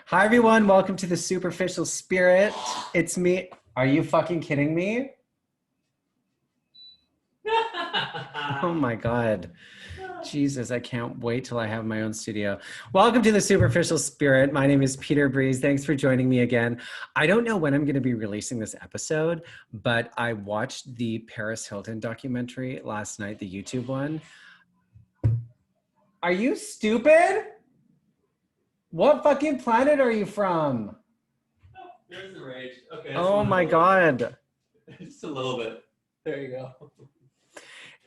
Hi everyone, welcome to the Superficial Spirit. It's me. Are you fucking kidding me? Oh my God. Jesus, I can't wait till I have my own studio. Welcome to the Superficial Spirit. My name is Peter Breeze. Thanks for joining me again. I don't know when I'm going to be releasing this episode, but I watched the Paris Hilton documentary last night, the YouTube one. Are you stupid? What fucking planet are you from? There's the rage. Okay. Oh my God. Just a little bit. There you go.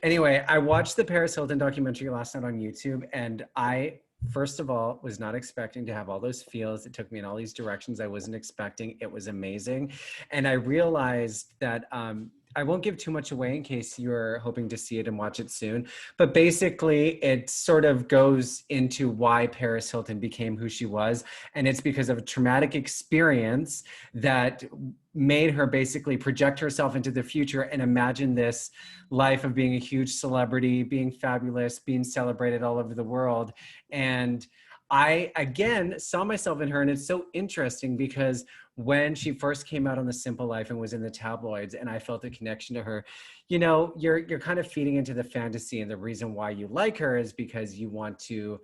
Anyway, I watched the Paris Hilton documentary last night on YouTube, and I, first of all, was not expecting to have all those feels. It took me in all these directions I wasn't expecting. It was amazing. And I realized that I won't give too much away in case you're hoping to see it and watch it soon. But basically, it sort of goes into why Paris Hilton became who she was. And it's because of a traumatic experience that made her basically project herself into the future and imagine this life of being a huge celebrity, being fabulous, being celebrated all over the world. And I, again, saw myself in her. And it's so interesting because when she first came out on The Simple Life and was in the tabloids, and I felt a connection to her, you know, you're kind of feeding into the fantasy, and the reason why you like her is because you want to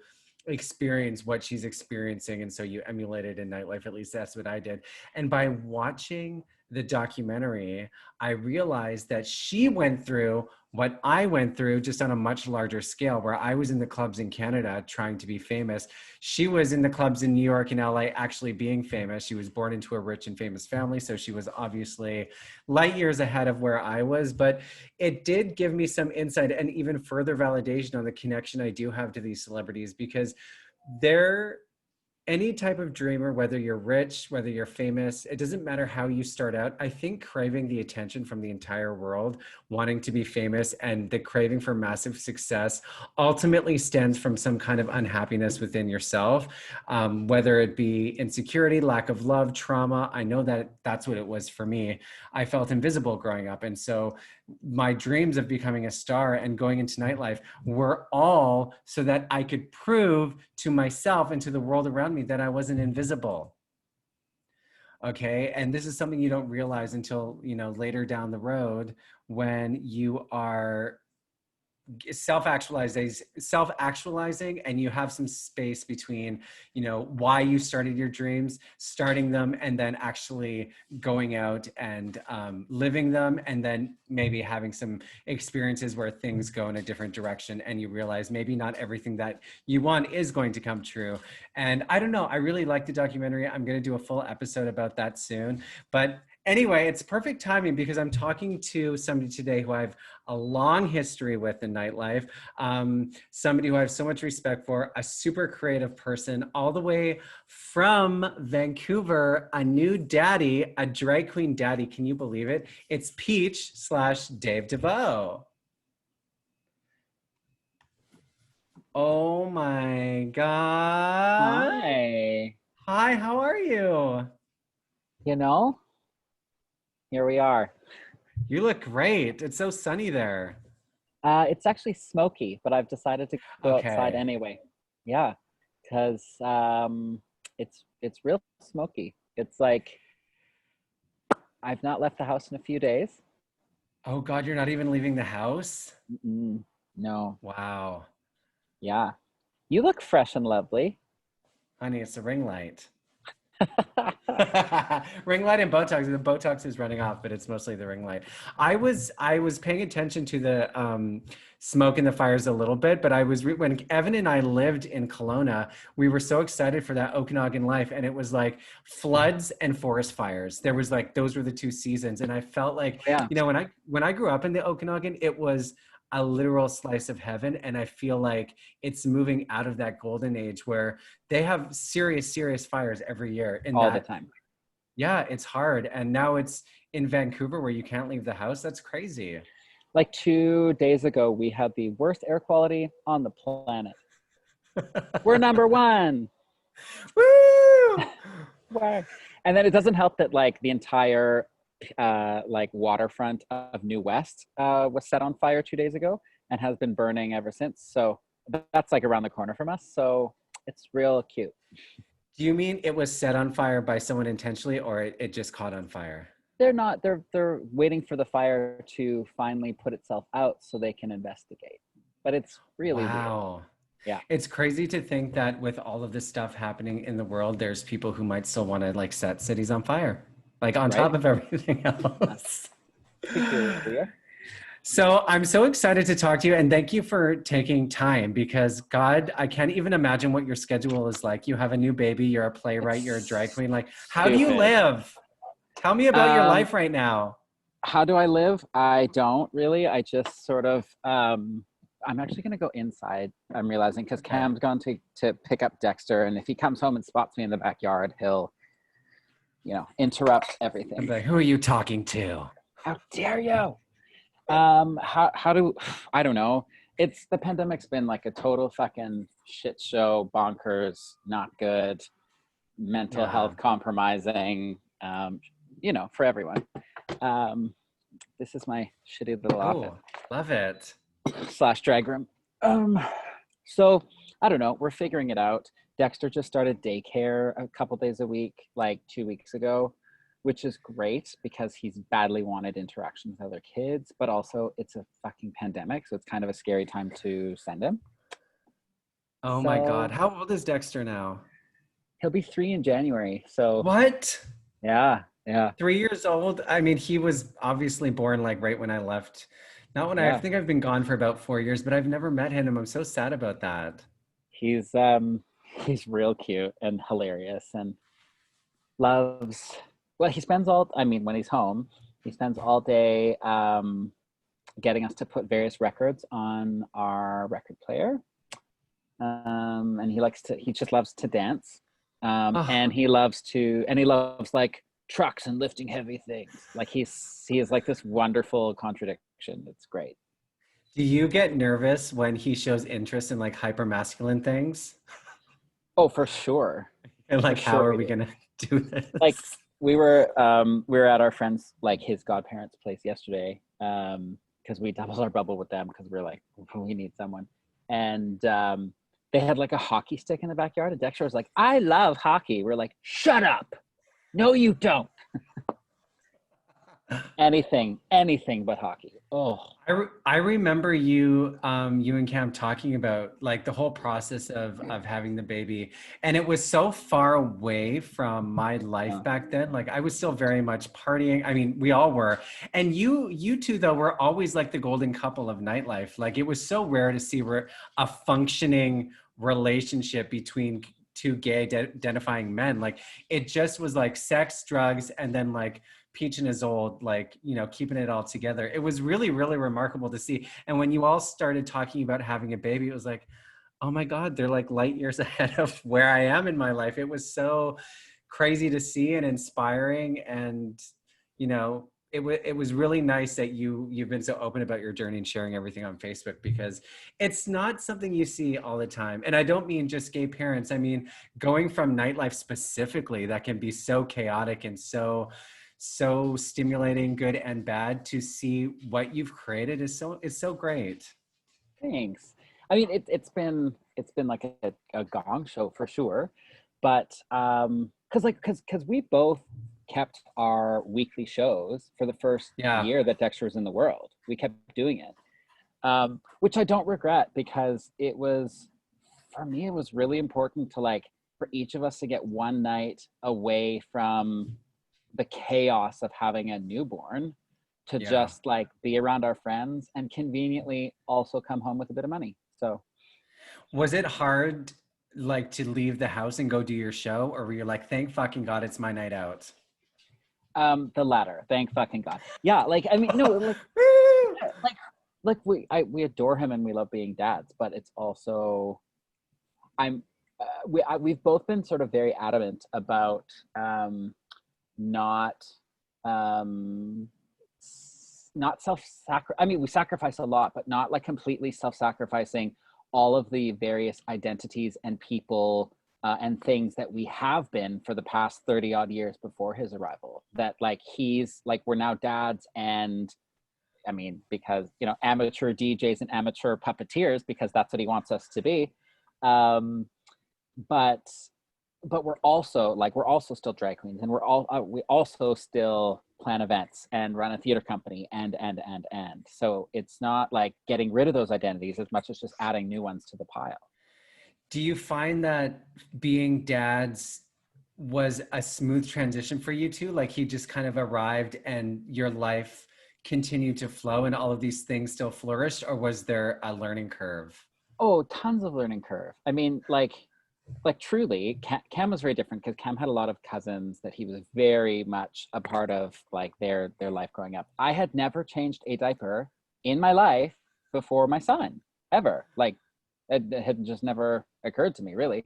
experience what she's experiencing, and so you emulate it in nightlife. At least that's what I did. And by watching the documentary, I realized that she went through what I went through, just on a much larger scale, where I was in the clubs in Canada trying to be famous. She was in the clubs in New York and LA actually being famous. She was born into a rich and famous family, so she was obviously light years ahead of where I was. But it did give me some insight and even further validation on the connection I do have to these celebrities, because they're any type of dreamer, whether you're rich, whether you're famous, it doesn't matter how you start out. I think craving the attention from the entire world, wanting to be famous, and the craving for massive success ultimately stems from some kind of unhappiness within yourself, whether it be insecurity, lack of love, trauma. I know that that's what it was for me. I felt invisible growing up. And so my dreams of becoming a star and going into nightlife were all so that I could prove to myself and to the world around me that I wasn't invisible. Okay. And this is something you don't realize until, you know, later down the road when you are self-actualizing and you have some space between, you know, why you started your dreams, starting them, and then actually going out and living them, and then maybe having some experiences where things go in a different direction and you realize maybe not everything that you want is going to come true. And I don't know, I really like the documentary. I'm going to do a full episode about that soon. But anyway, it's perfect timing because I'm talking to somebody today who I've a long history with in nightlife, somebody who I have so much respect for, a super creative person, all the way from Vancouver, a new daddy, a drag queen daddy. Can you believe it? It's Peach/Dave DeVoe. Oh my God. Hi. Hi, how are you? You know, here we are. You look great. It's so sunny there. It's actually smoky, but I've decided to go outside Okay. anyway. Yeah, because it's real smoky. It's like I've not left the house in a few days. Oh God, you're not even leaving the house? No. Wow. Yeah. You look fresh and lovely. Honey, it's a ring light. Ring light and Botox. The Botox is running off, but it's mostly the ring light. I was paying attention to the smoke and the fires a little bit, but when Evan and I lived in Kelowna, we were so excited for that Okanagan life, and it was like floods and forest fires. There was like those were the two seasons, and I felt like, Yeah. you know, when I grew up in the Okanagan, it was a literal slice of heaven, and I feel like it's moving out of that golden age where they have serious fires every year in All the that. time. Yeah, it's hard. And now it's in Vancouver where you can't leave the house. That's crazy. Like 2 days ago, we had the worst air quality on the planet. We're number one. Woo! Where? And then it doesn't help that like the entire like waterfront of New West was set on fire 2 days ago and has been burning ever since. So that's like around the corner from us. So it's real cute. Do you mean it was set on fire by someone intentionally, or it just caught on fire? They're not. They're waiting for the fire to finally put itself out so they can investigate. But it's really weird. Wow. Yeah. It's crazy to think that with all of this stuff happening in the world, there's people who might still want to like set cities on fire, like on Right. top of everything else. Peculiar. So I'm so excited to talk to you, and thank you for taking time because God, I can't even imagine what your schedule is like. You have a new baby, you're a playwright, you're a drag It's queen. Like, how do you stupid. live? Tell me about your Um, life right now. how do I live? I don't really. I just sort of. I'm actually going to go inside. I'm realizing because Okay. Cam's gone to pick up Dexter, and if he comes home and spots me in the backyard, he'll, interrupt I'm everything. like, who are you talking to? How dare you? How do I don't know. It's the pandemic's been like a total fucking shit show, bonkers, not good, mental Yeah. health compromising, for everyone. This is my shitty little office Oh, love it. / drag room. So I don't know. We're figuring it out. Dexter just started daycare a couple days a week, like 2 weeks ago, which is great because he's badly wanted interaction with other kids, but also it's a fucking pandemic, so it's kind of a scary time to send him. Oh my God. So How old is Dexter now? he'll be 3 in January. So What? yeah, yeah, 3 years old? I mean, he was obviously born like right when I left. Not when I yeah. think I've been gone for about 4 years, but I've never met him. I'm so sad about that. He's he's real cute and hilarious and loves well, he spends all I mean, when he's home, he spends all day getting us to put various records on our record player. And he just loves to dance. Oh, And he loves like trucks and lifting heavy things. Like he is like this wonderful contradiction. It's great. do you get nervous when he shows interest in like hyper masculine things? Oh, for sure. And For like, how sure are we we do. gonna do Like this? we were at our friend's, like his godparents' place yesterday. Because we doubled our bubble with them because we're like, we need someone. And they had like a hockey stick in the backyard, and Dexter was like, I love hockey. We're like, shut up. No, you don't. Anything but hockey. Oh, I remember you and Cam talking about like the whole process of having the baby, and it was so far away from my life uh, back then. Like I was still very much partying. I mean, we all were. And you two though were always like the golden couple of nightlife. Like it was so rare to see a functioning relationship between two gay identifying men. Like it just was like sex, drugs, and then like Peach and Isolde, like, keeping it all together. It was really, really remarkable to see. And when you all started talking about having a baby, it was like, oh my God, they're like light years ahead of where I am in my life. It was so crazy to see and inspiring. And, it was really nice that you've been so open about your journey and sharing everything on Facebook, because it's not something you see all the time. And I don't mean just gay parents. I mean, going from nightlife specifically, that can be so chaotic and so stimulating, good and bad. To see what you've created is so great. thanks. I mean, it's been like a gong show for sure, but because we both kept our weekly shows for the first Yeah. year that Dexter was in the world. We kept doing it, which I don't regret, because it was, for me, it was really important to, like, for each of us to get one night away from the chaos of having a newborn, to Yeah. just like be around our friends and conveniently also come home with a bit of money. So Was it hard, like, to leave the house and go do your show, or were you like, thank fucking God it's my night out? the latter, thank fucking God. Yeah, like, I mean, no, like we adore him and we love being dads, but it's also, I'm we've both been sort of very adamant about not um not self-sacrifice. I mean, we sacrifice a lot, but not like completely self-sacrificing all of the various identities and people and things that we have been for the past 30 odd years before his arrival. That, like, he's like, we're now dads, and I mean, because, amateur DJs and amateur puppeteers, because that's what he wants us to be. But but we're also still drag queens, and we also still plan events and run a theater company and so it's not like getting rid of those identities as much as just adding new ones to the pile. Do you find that being dads was a smooth transition for you two? Like he just kind of arrived and your life continued to flow and all of these things still flourished, or was there a learning curve? Oh, tons of learning curve. I mean, like truly, Cam was very different because Cam had a lot of cousins that he was very much a part of, like their life growing up. I had never changed a diaper in my life before my son, ever. Like it had just never occurred to me, really.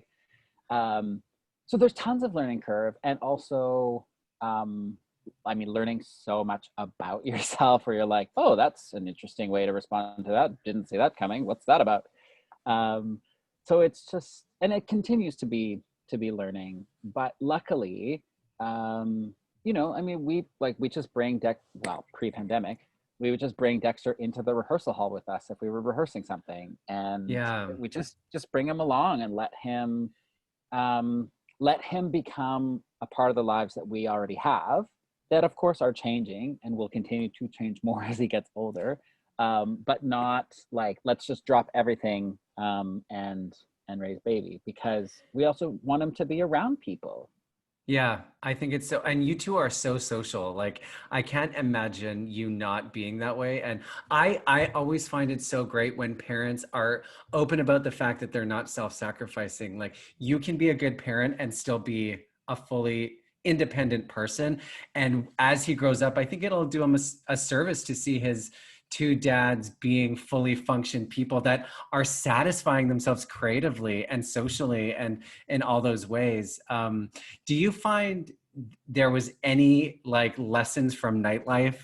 Um, so there's tons of learning curve, and also, I mean, learning so much about yourself, where you're like, oh, that's an interesting way to respond to that. Didn't see that coming. What's that about? Um, so it's just, and it continues to be learning. But luckily, I mean, we just bring pre-pandemic, we would just bring Dexter into the rehearsal hall with us if we were rehearsing something, and Yeah. we just bring him along and let him become a part of the lives that we already have, that of course are changing and will continue to change more as he gets older, but not like let's just drop everything and raise baby, because we also want him to be around people. Yeah, I think it's so, and you two are so social. Like, I can't imagine you not being that way. And I always find it so great when parents are open about the fact that they're not self-sacrificing. Like, you can be a good parent and still be a fully independent person. And as he grows up, I think it'll do him a service to see his two dads being fully functioned people that are satisfying themselves creatively and socially and in all those ways. Do you find there was any like lessons from nightlife,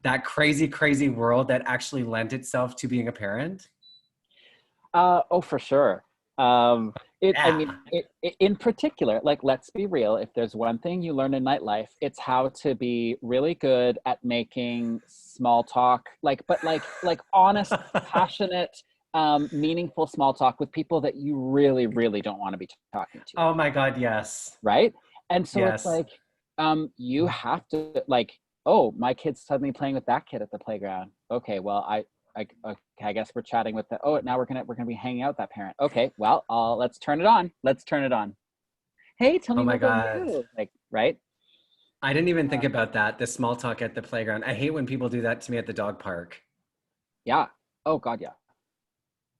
that crazy, crazy world that actually lent itself to being a parent? Oh, for sure. Um, I Yeah. mean, in particular, like, let's be real. If there's one thing you learn in nightlife, it's how to be really good at making small talk, like honest, passionate, meaningful small talk with people that you really, really don't want to be talking to, Oh my God, yes. right? And so it's Yes. like, you have to like, oh, my kid's suddenly playing with that kid at the playground. Okay, well, okay, I guess we're chatting with the. Oh, now we're gonna be hanging out with that parent. Okay, well, let's turn it on. Let's turn it on. Hey, tell Oh me my about God. you. Like, right? I didn't even Uh, think about that, the small talk at the playground. I hate when people do that to me at the dog park. yeah. Oh God, yeah.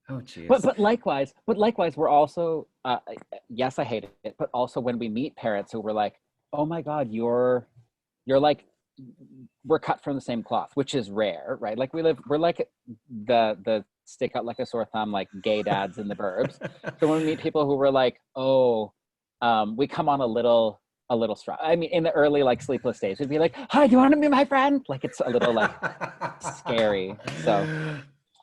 Oh, But geez. but likewise, we're also, yes, I hate it. But also when we meet parents who were like, oh my God, you're like, we're cut from the same cloth, which is rare, right? Like we're like the stick out like a sore thumb, like gay dads in the burbs. So when we meet people who were like, oh, we come on a little strong. I mean, in the early like sleepless days, we'd be like, hi, do you want to be my friend? Like it's a little like scary. So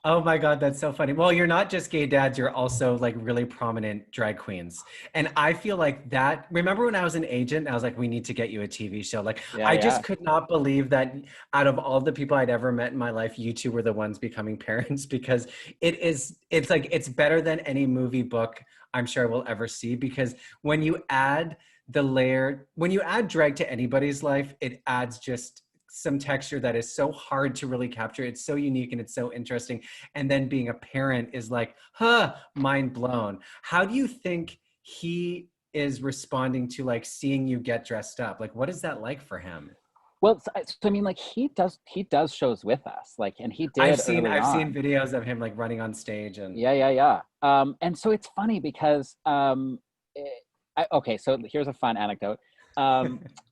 Oh my God, that's so funny. Well, you're not just gay dads, you're also like really prominent drag queens. And I feel like that, remember when I was an agent, I was like, we need to get you a TV show. Like, yeah, I just yeah. could not believe that out of all the people I'd ever met in my life, you two were the ones becoming parents because it's like, it's better than any movie book I'm sure I will ever see. Because when you add when you add drag to anybody's life, it adds just some texture that is so hard to really capture. It's so unique and it's so interesting. And then being a parent is like, mind blown. How do you think he is responding to like seeing you get dressed up? Like, what is that like for him? Well, so I mean, like he does shows with us, like, and he did early I've seen on. videos of him like running on stage and Yeah, yeah, yeah. And so it's funny because, okay, so here's a fun anecdote.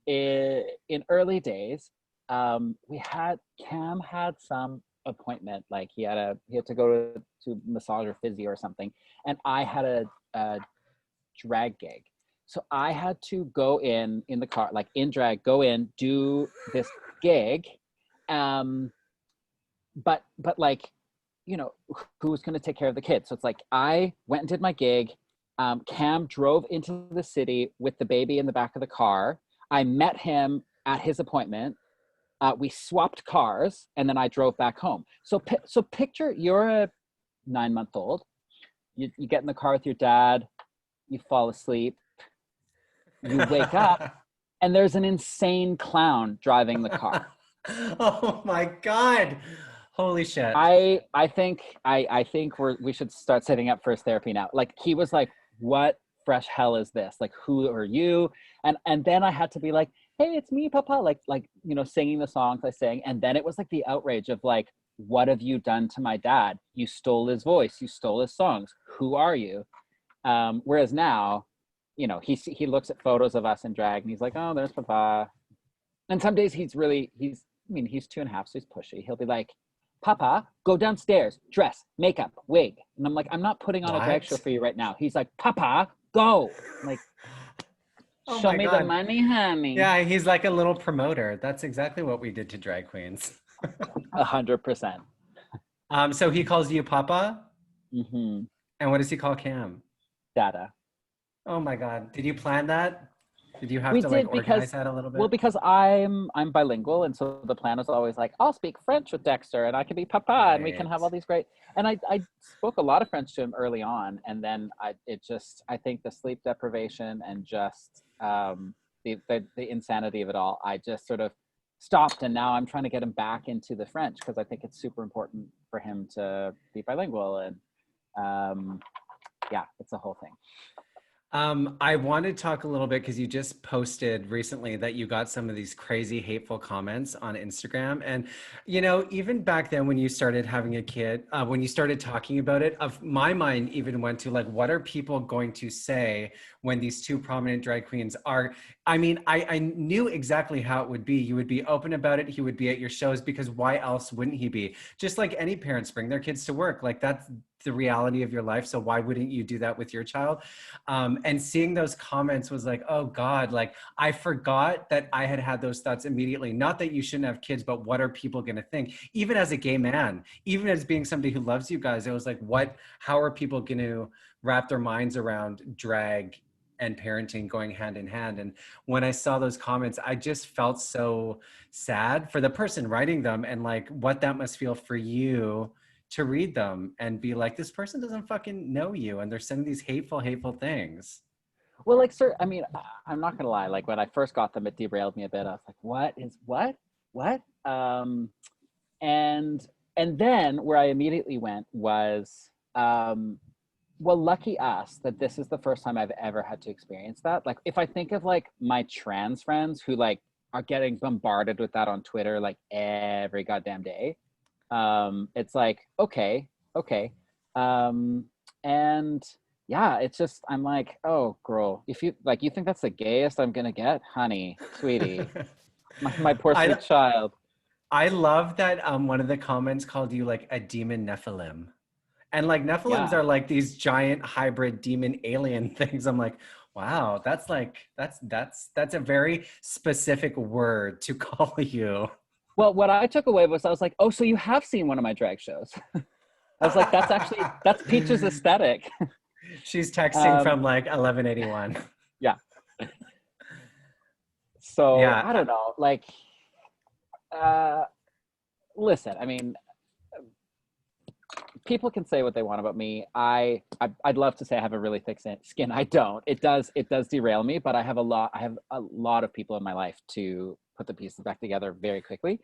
In early days, we had Cam had some appointment, like he had to go to massage or physio or something, and I had a drag gig. So I had to go in the car, like in drag, go in, do this gig. Um, but like, who's going to take care of the kids? So it's like I went and did my gig. Cam drove into the city with the baby in the back of the car. I met him at his appointment. We swapped cars, and then I drove back home. So picture you're a 9-month old. You get in the car with your dad. You fall asleep. You wake up and there's an insane clown driving the car. Oh my God. Holy shit. I think we should start setting up first therapy now. Like he was like, what fresh hell is this? Like, who are you? And then I had to be like, hey, it's me, Papa. Like, you know, singing the songs I sang. And then it was like the outrage of like, what have you done to my dad? You stole his voice, you stole his songs. Who are you? Whereas now, you know, he looks at photos of us in drag and he's like, oh, there's Papa. And some days he's 2.5, so he's pushy. He'll be like, Papa, go downstairs, dress, makeup, wig. And I'm like, I'm not putting on a drag show for you right now. He's like, Papa, go. I'm like, show me the money, honey. Yeah, he's like a little promoter. That's exactly what we did to drag queens. 100%. So he calls you Papa? Mm-hmm. And what does he call Cam? Dada. Oh my God. Did you plan that? Did you have to like organize that a little bit? Well, because I'm bilingual, and so the plan was always like, I'll speak French with Dexter, and I can be Papa, right. And we can have all these great. And I spoke a lot of French to him early on, and then I think the sleep deprivation and just the insanity of it all, I just sort of stopped, and now I'm trying to get him back into the French because I think it's super important for him to be bilingual, and yeah, it's a whole thing. I want to talk a little bit because you just posted recently that you got some of these crazy hateful comments on Instagram. And, you know, even back then when you started having a kid, when you started talking about it, my mind even went to like, what are people going to say when these two prominent drag queens are, I mean, I knew exactly how it would be. You would be open about it. He would be at your shows because why else wouldn't he be? Just like any parents bring their kids to work. Like that's the reality of your life. So why wouldn't you do that with your child? And seeing those comments was like, oh God, like I forgot that I had those thoughts immediately. Not that you shouldn't have kids, but what are people going to think? Even as a gay man, even as being somebody who loves you guys, it was like, how are people going to wrap their minds around drag and parenting going hand in hand? And when I saw those comments, I just felt so sad for the person writing them and like what that must feel for you to read them and be like, this person doesn't fucking know you and they're sending these hateful things. Well, like, sir, I mean, I'm not gonna lie, like when I first got them, it derailed me a bit. I was like, what? And then where I immediately went was, well, lucky us that this is the first time I've ever had to experience that. Like if I think of like my trans friends who like are getting bombarded with that on Twitter like every goddamn day, it's like, okay. And yeah, it's just, I'm like, oh girl, if you like, you think that's the gayest I'm gonna get? Honey, sweetie, my poor sweet child. I love that one of the comments called you like a demon Nephilim. And like Nephilims are like these giant hybrid demon alien things. I'm like, wow, that's a very specific word to call you. Well, what I took away was I was like, oh, so you have seen one of my drag shows. I was like, that's Peach's aesthetic. She's texting from like 1181. Yeah. So yeah. I don't know, like, listen, I mean, people can say what they want about me. I'd love to say I have a really thick skin. I don't. It does derail me, but I have a lot of people in my life to put the pieces back together very quickly.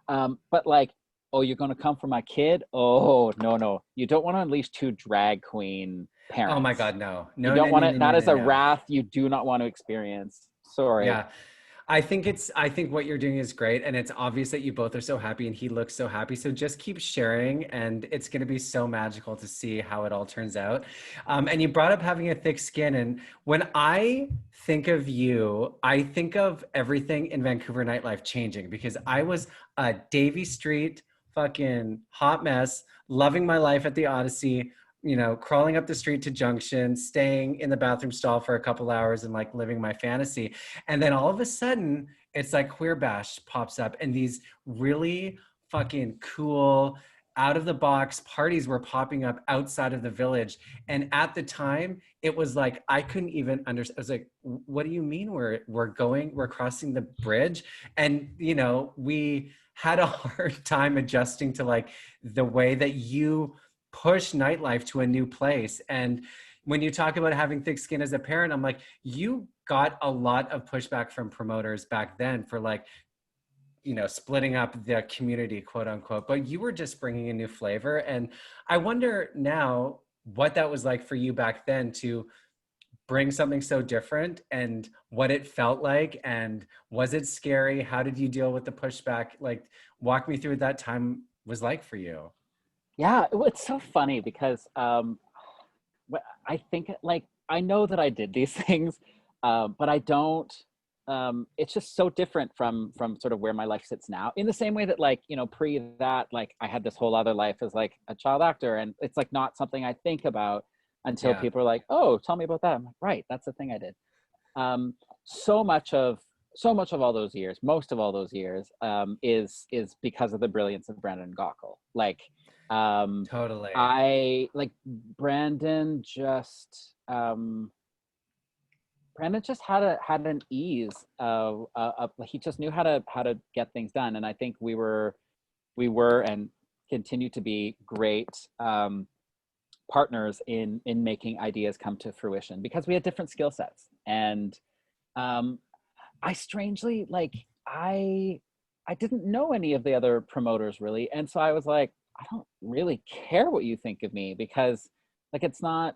But like, oh, you're going to come for my kid? Oh, no. You don't want to unleash two drag queen parents. Oh my God, no. You don't want it. That is a wrath you do not want to experience. Sorry. Yeah. I think what you're doing is great. And it's obvious that you both are so happy and he looks so happy. So just keep sharing and it's going to be so magical to see how it all turns out. And you brought up having a thick skin. And when I think of you, I think of everything in Vancouver nightlife changing because I was a Davie Street fucking hot mess, loving my life at the Odyssey, you know, crawling up the street to Junction, staying in the bathroom stall for a couple hours and like living my fantasy. And then all of a sudden it's like Queer Bash pops up and these really fucking cool out of the box parties were popping up outside of the village. And at the time it was like, I couldn't even understand. I was like, what do you mean we're crossing the bridge? And, you know, we had a hard time adjusting to like the way that you push nightlife to a new place. And when you talk about having thick skin as a parent, I'm like, you got a lot of pushback from promoters back then for like, splitting up the community, quote unquote, but you were just bringing a new flavor. And I wonder now what that was like for you back then to bring something so different and what it felt like. And was it scary? How did you deal with the pushback? Like, walk me through what that time was like for you. Yeah, it's so funny because I think like I know that I did these things, but I don't. It's just so different from sort of where my life sits now. In the same way that like pre that like I had this whole other life as like a child actor, and it's like not something I think about until Yeah. people are like, "Oh, tell me about that." I'm like, "Right, that's the thing I did." Um, so much of all those years, most of all those years, is because of the brilliance of Brandon Gockel. Like, Totally. I like Brandon just had an ease of he just knew how to get things done, and I think we were and continue to be great partners in making ideas come to fruition because we had different skill sets. And I strangely like I didn't know any of the other promoters really, and so I was like, I don't really care what you think of me because like it's not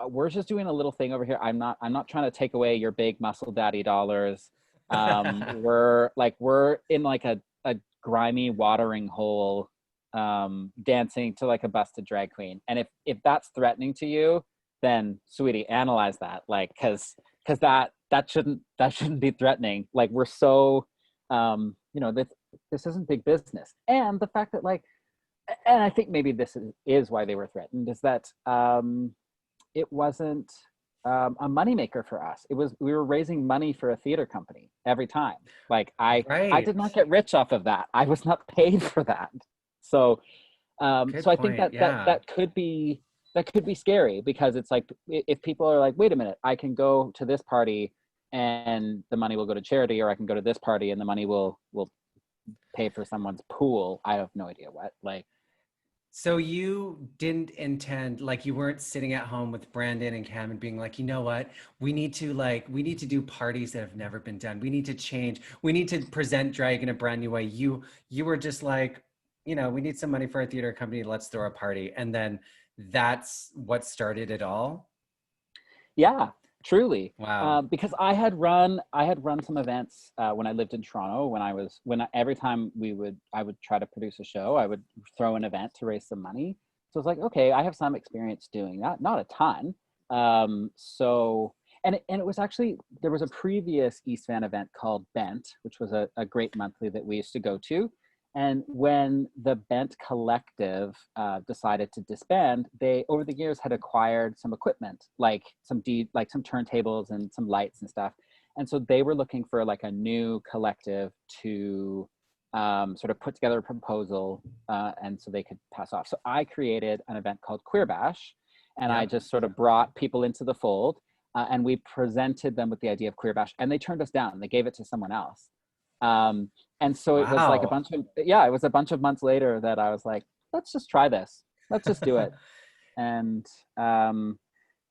we're just doing a little thing over here. I'm not trying to take away your big muscle daddy dollars. We're in like a grimy watering hole dancing to like a busted drag queen. And if that's threatening to you, then sweetie, analyze that. Like because that shouldn't be threatening. Like we're so this isn't big business. And the fact that like, and I think maybe this is why they were threatened, is that it wasn't a moneymaker for us. We were raising money for a theater company every time. Like I Right. did not get rich off of that. I was not paid for that. So Good so I think point. Yeah. that could be scary because it's like if people are like, wait a minute, I can go to this party and the money will go to charity, or I can go to this party and the money will pay for someone's pool. I have no idea what. Like, So you didn't intend, like you weren't sitting at home with Brandon and Cam and being like, you know what, we need to do parties that have never been done. We need to change. We need to present drag in a brand new way. You were just like, we need some money for a theater company. Let's throw a party. And then that's what started it all. yeah, truly. Wow. Because I had run some events when I lived in Toronto. Every time I would try to produce a show, I would throw an event to raise some money. So it's like, okay, I have some experience doing that, not a ton. So and it was actually, there was a previous East Van event called Bent, which was a great monthly that we used to go to. And when the Bent Collective decided to disband, they over the years had acquired some equipment, like some turntables and some lights and stuff. And so they were looking for like a new collective to sort of put together a proposal, and so they could pass off. So I created an event called Queer Bash, and I Yep. just sort of brought people into the fold, and we presented them with the idea of Queer Bash, and they turned us down. They gave it to someone else. Um, and so it was like Wow. it was a bunch of months later that I was like, let's just try this. Let's just do it. And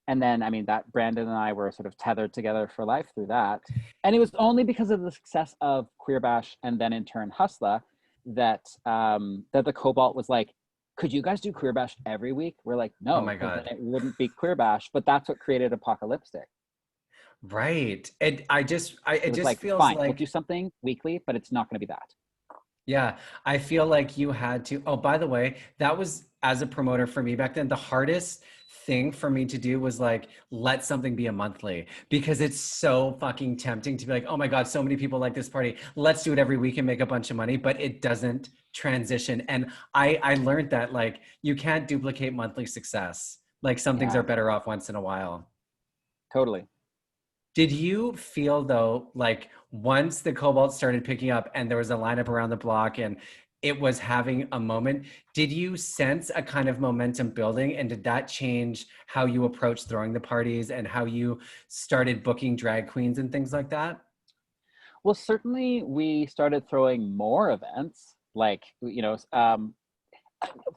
and then I mean that Brandon and I were sort of tethered together for life through that. And it was only because of the success of Queer Bash and then in turn Hustla that that the Cobalt was like, could you guys do Queer Bash every week? We're like, Oh no, my because then God. it wouldn't be Queer Bash. But that's what created Apocalyptic. Right. It It was just like, feels fine, we'll do like, something weekly, but it's not going to be that. yeah, I feel like you had to. Oh, by the way, that was as a promoter for me back then. The hardest thing for me to do was like let something be a monthly because it's so fucking tempting to be like, oh my God, so many people like this party. Let's do it every week and make a bunch of money, but it doesn't transition. And I learned that like you can't duplicate monthly success. Like some things are Yeah, better off once in a while. totally. Did you feel though, like once the Cobalt started picking up and there was a lineup around the block and it was having a moment, did you sense a kind of momentum building? And did that change how you approached throwing the parties and how you started booking drag queens and things like that? Well, certainly we started throwing more events. Like,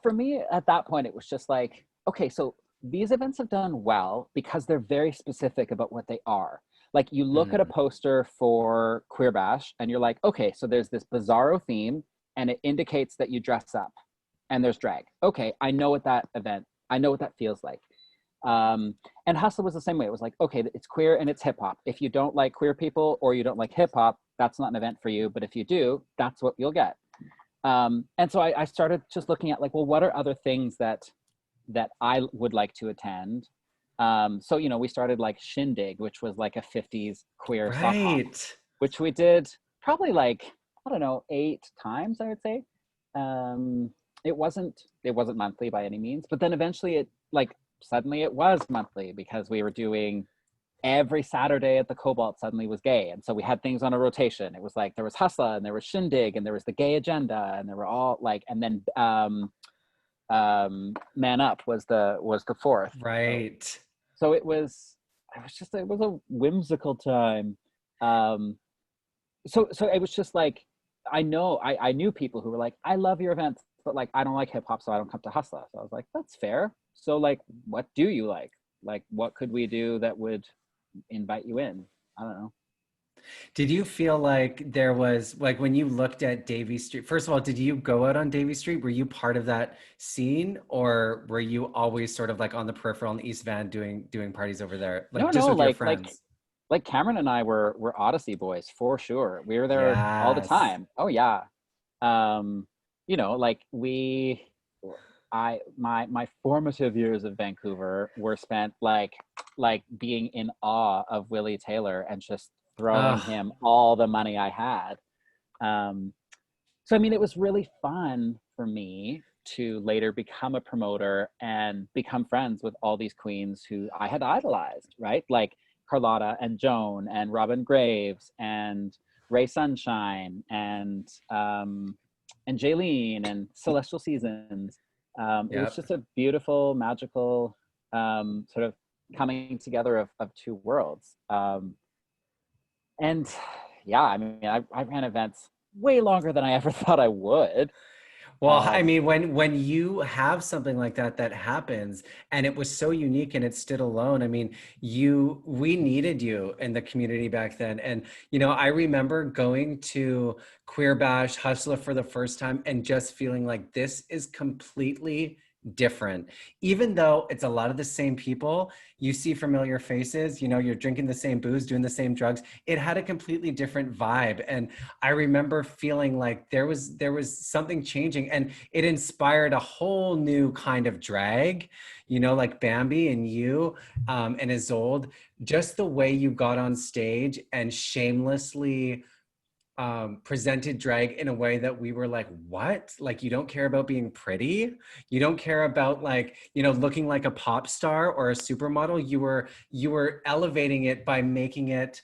for me at that point, it was just like, okay, so these events have done well because they're very specific about what they are. Like you look at a Mhm. poster for Queer Bash and you're like, okay, so there's this bizarro theme and it indicates that you dress up and there's drag. Okay, I know what that event, I know what that feels like. And Hustle was the same way. It was like, okay, it's queer and it's hip hop. If you don't like queer people or you don't like hip hop, that's not an event for you. But if you do, that's what you'll get. And so I started just looking at like, well, what are other things that I would like to attend? So, you know, we started like Shindig, which was like a 50s queer sock hop, Right. which we did probably like, I don't know, 8 times, I would say. It wasn't monthly by any means, but then eventually it like suddenly it was monthly because we were doing every Saturday at the Cobalt suddenly was gay. And so we had things on a rotation. It was like there was Hustla and there was Shindig and there was the gay agenda and there were all like, and then Man Up was the fourth. Right. So it was a whimsical time. So it was just like, I knew people who were like, I love your events, but like, I don't like hip hop, so I don't come to Hustla. So I was like, that's fair. So like, what do you like? Like, what could we do that would invite you in? I don't know. Did you feel like there was like when you looked at Davy Street, first of all, did you go out on Davy Street? Were you part of that scene or were you always sort of like on the peripheral in East Van doing parties over there, like No, just no, with your like friends? like Cameron and I were Odyssey boys for sure. We were there all the Yes. time. Oh yeah. Um, you know, like my formative years of Vancouver were spent like being in awe of Willie Taylor and just throwing Oh, him all the money I had. Um, so I mean, it was really fun for me to later become a promoter and become friends with all these queens who I had idolized, right? Like Carlotta and Joan and Robin Graves and Ray Sunshine and Jaylene and Celestial Seasons. It was yep. just a beautiful, magical sort of coming together of two worlds. And yeah, I mean, I ran events way longer than I ever thought I would. Well, I Um, mean, when you have something like that that happens, and it was so unique and it stood alone. I mean, we needed you in the community back then, and I remember going to Queer Bash Hustler for the first time and just feeling like this is completely different. Even though it's a lot of the same people, you see familiar faces. You're drinking the same booze, doing the same drugs. It had a completely different vibe, and I remember feeling like there was something changing and it inspired a whole new kind of drag, like Bambi and you and Isolde, just the way you got on stage and shamelessly presented drag in a way that we were like, what? Like, you don't care about being pretty? You don't care about like, looking like a pop star or a supermodel? You were elevating it by making it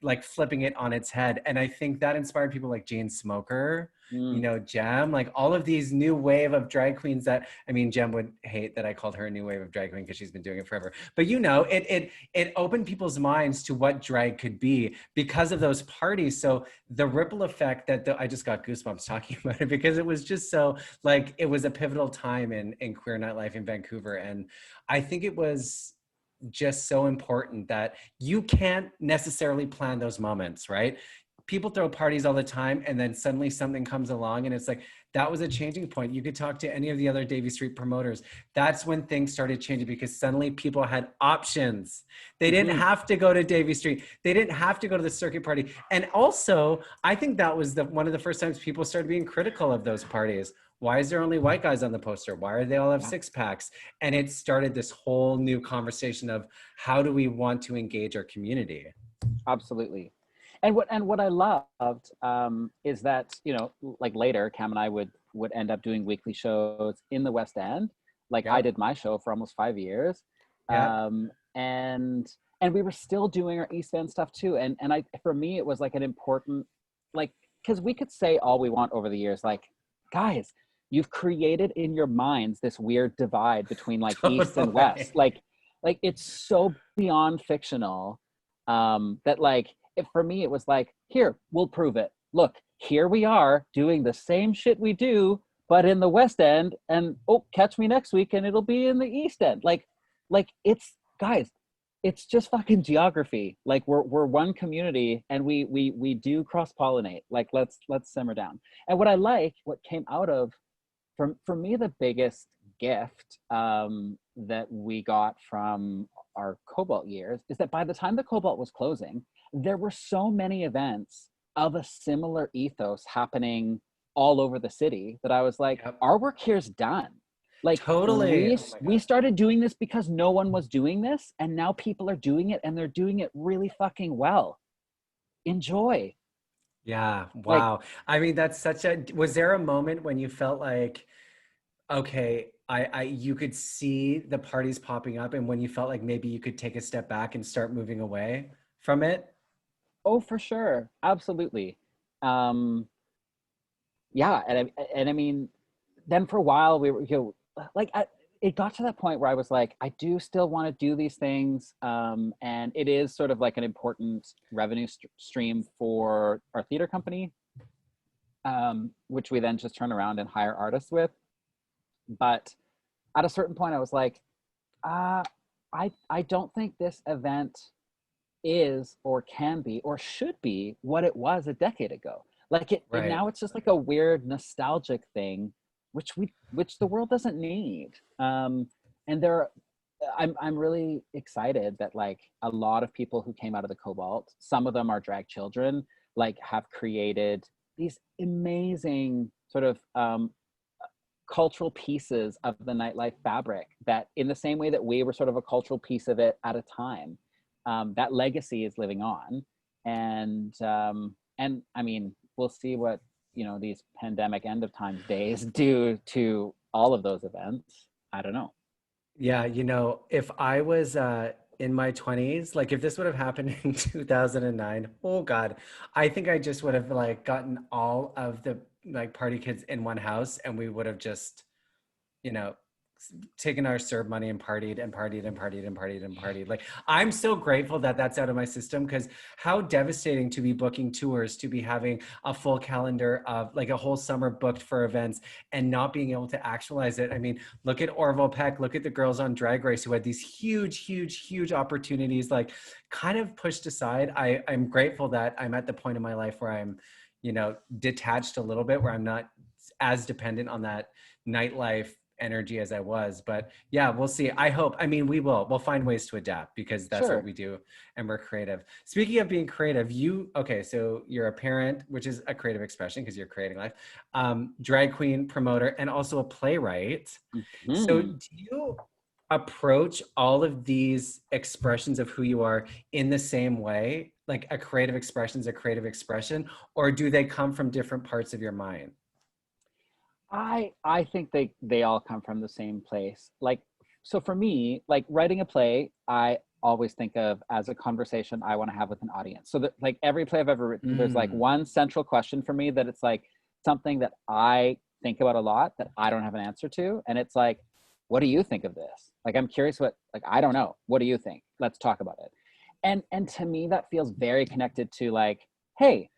like flipping it on its head. And I think that inspired people like Jane Smoker, mm, Jem, like all of these new wave of drag queens that, I mean, Jem would hate that I called her a new wave of drag queen because she's been doing it forever. But it opened people's minds to what drag could be because of those parties. So the ripple effect I just got goosebumps talking about it because it was just so like, it was a pivotal time in queer nightlife in Vancouver. And I think it was just so important that you can't necessarily plan those moments, right? People throw parties all the time and then suddenly something comes along and it's like, that was a changing point. You could talk to any of the other Davie Street promoters. That's when things started changing because suddenly people had options. They didn't mhm. have to go to Davie Street. They didn't have to go to the circuit party. And also, I think that was one of the first times people started being critical of those parties. Why is there only white guys on the poster? Why are they all have Yeah, six packs? And it started this whole new conversation of how do we want to engage our community? absolutely. And what I loved is that like later Cam and I would end up doing weekly shows in the West End. Like I Yep. did my show for almost 5 years, Yep. and we were still doing our East End stuff too. And I for me it was like an important like because we could say all we want over the years like guys you've created in your minds this weird divide between like East and West Totally. like it's so beyond fictional that like for me it was like here we'll prove it look here we are doing the same shit we do but in the West End and oh catch me next week and it'll be in the East End like like it's, guys, it's just fucking geography. Like we're one community, and we do cross pollinate. Like let's simmer down. And what came out of, for me, the biggest gift that we got from our Cobalt years is that by the time the Cobalt was closing, there were so many events of a similar ethos happening all over the city that I was like, Yep. our work here's done. Like Totally. we started doing this because no one was doing this, and now people are doing it, and they're doing it really fucking well. Enjoy. Yeah. Like, Wow. I mean, that's such a, was there a moment when you felt like, okay, you could see the parties popping up, and when you felt like maybe you could take a step back and start moving away from it? oh, for sure, absolutely. Um, yeah, and I mean, then for a while we were, like it got to that point where I was like, I do still want to do these things, and it is sort of like an important revenue stream for our theater company, which we then just turn around and hire artists with. But at a certain point, I was like, uh, I don't think this event is or can be or should be what it was a decade ago. Like it Right. now it's just like a weird nostalgic thing, which the world doesn't need. And I'm really excited that like a lot of people who came out of the Cobalt, some of them are drag children, like have created these amazing sort of cultural pieces of the nightlife fabric that, in the same way that we were sort of a cultural piece of it at a time, that legacy is living on. And I mean, we'll see what, these pandemic end of times days do to all of those events. I don't know. Yeah, if I was in my 20s, like if this would have happened in 2009, oh God, I think I just would have like gotten all of the like party kids in one house, and we would have just, you know, taken our serve money and partied and partied and partied and partied and partied. Like, I'm so grateful that that's out of my system, because how devastating to be booking tours, to be having a full calendar of like a whole summer booked for events and not being able to actualize it. I mean, look at Orville Peck, look at the girls on Drag Race who had these huge, huge, huge opportunities, like kind of pushed aside. I'm grateful that I'm at the point in my life where I'm, detached a little bit, where I'm not as dependent on that nightlife energy as I was. But yeah, we'll see. We'll find ways to adapt, because that's Sure. what we do, and we're creative. Speaking of being creative, so you're a parent, which is a creative expression because you're creating life, drag queen, promoter, and also a playwright. So Mm-hmm. do you approach all of these expressions of who you are in the same way? Like a creative expression is a creative expression, or do they come from different parts of your mind? I think they all come from the same place. Like, so for me, like writing a play, I always think of as a conversation I want to have with an audience. So that like every play I've ever written, there's like Mm, one central question for me that it's like something that I think about a lot that I don't have an answer to. And it's like, what do you think of this? Like, I'm curious like, I don't know. What do you think? Let's talk about it. And to me, that feels very connected to like, hey,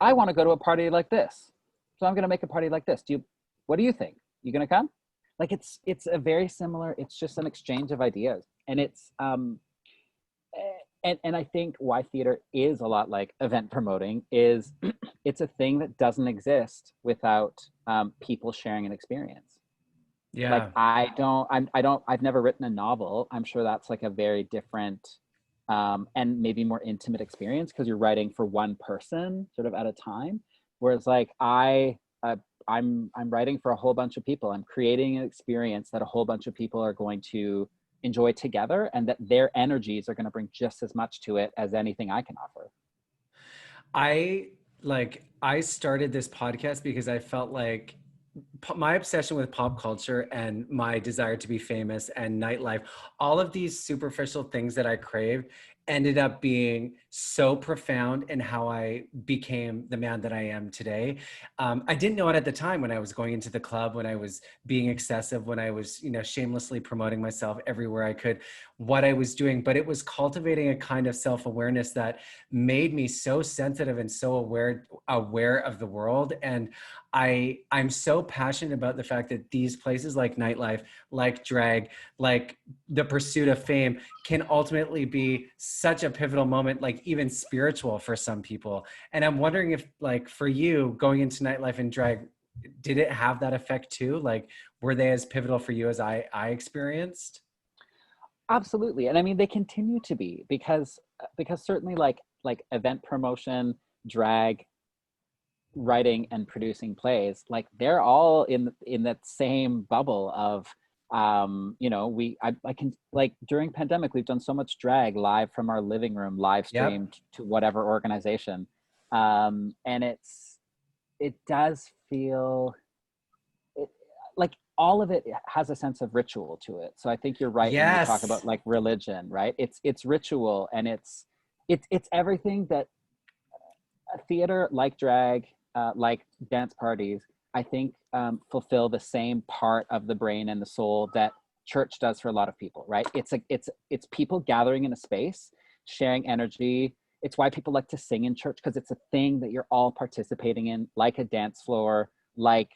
I want to go to a party like this. So I'm going to make a party like this. What do you think? You going to come? Like it's a very similar, it's just an exchange of ideas. And and I think why theater is a lot like event promoting is it's a thing that doesn't exist without people sharing an experience. Like yeah. I've never written a novel. I'm sure that's like a very different and maybe more intimate experience because you're writing for one person sort of at a time. Whereas like I'm writing for a whole bunch of people. I'm creating an experience that a whole bunch of people are going to enjoy together, and that their energies are going to bring just as much to it as anything I can offer. I started this podcast because I felt like my obsession with pop culture and my desire to be famous and nightlife, all of these superficial things that I craved ended up being so profound in how I became the man that I am today. I didn't know it at the time when I was going into the club, when I was being excessive, when I was, shamelessly promoting myself everywhere I could, what I was doing, but it was cultivating a kind of self-awareness that made me so sensitive and so aware of the world. And I'm so passionate about the fact that these places like nightlife, like drag, like the pursuit of fame can ultimately be such a pivotal moment, like even spiritual for some people. And I'm wondering if, like, for you going into nightlife and drag, did it have that effect too? Like, were they as pivotal for you as I experienced? Absolutely. And I mean, they continue to be, because certainly like event promotion, drag, writing and producing plays, like they're all in that same bubble of you know, I can, like, during pandemic we've done so much drag live from our living room, live Yep. streamed to whatever organization. And it does feel it, like all of it has a sense of ritual to it. So I think you're right when you talk about Yes. like religion, right? It's ritual, and it's everything that a theater like drag, like dance parties, I think fulfill the same part of the brain and the soul that church does for a lot of people, right? It's people gathering in a space, sharing energy. It's why people like to sing in church, because it's a thing that you're all participating in, like a dance floor, like